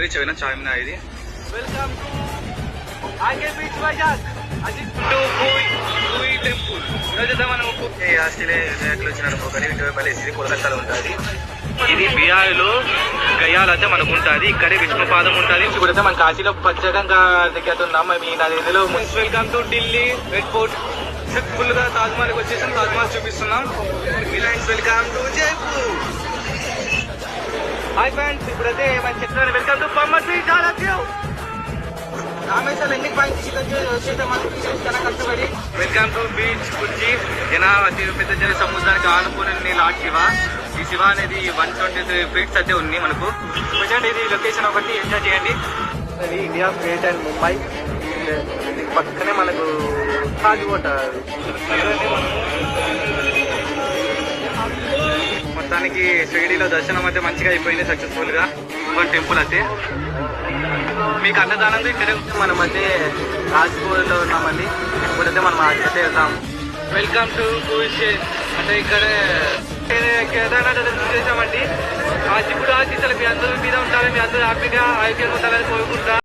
Reach అయినా చార్మినార్ ఇది. Welcome to RK beach Vizag. అది పూయి టెంపుల్. ఈరోజు మనం ఆస్ట్రేలియా వచ్చిన రూపాయలు కోలకత్తాలో ఉంటుంది. ఇది బీహార్లో గయాలు అయితే మనకు ఉంటుంది. ఇక్కడే విష్ణు పాదం ఉంటుంది. ఇప్పుడైతే మన కాశీలో పచ్చడంగా దగ్గర ఉన్నాం. మేము నా ఇందులో welcome to Delhi red fort. Full గా తాజ్ మహల్ వచ్చేసాం. తాజ్ మహల్ చూపిస్తున్నాం. Welcome to Jaipur. Hi friends, ఇప్పుడైతే మన చెప్తున్నాను వెల్కమ్ టు పమ్మటి చాలక్యం. రామేశ్వరం ఎన్ని పాయింట్స్ చాలా కష్టపడి వెల్కమ్ టు బీచ్ కుర్చీ. అతి పెద్ద జన సముద్రానికి ఆనుకుని లార్డ్ శివ. ఈ శివ అనేది 123 ఫీట్స్ అయితే ఉంది మనకు. చూడండి, ఇది లొకేషన్ ఒకటి ఎంజాయ్ చేయండి. అది ఇండియా గేట్ అండ్ ముంబై. పక్కనే మనకు తాజ్ హోటల్. మొత్తానికి షిరిడీలో దర్శనం అయితే మంచిగా అయిపోయింది, సక్సెస్ఫుల్ గా. టెంపుల్ అయితే మీకు అన్నదానం ఇక్కడ మనం అయితే రాజ్పూర్లో ఉన్నామండి. ఇప్పుడైతే మనం అక్కడితే వెళ్తాం. వెల్కమ్ టు పూషే. అంటే ఇక్కడ కేదార్నాథ్ చేసామండి. ఆ శివుడు ఆశీస్సులు మీ అందరూ మీద ఉంటారని, మీ అందరూ హ్యాపీగా ఆరోగ్యంగా ఉండాలని కోరుకుంటా.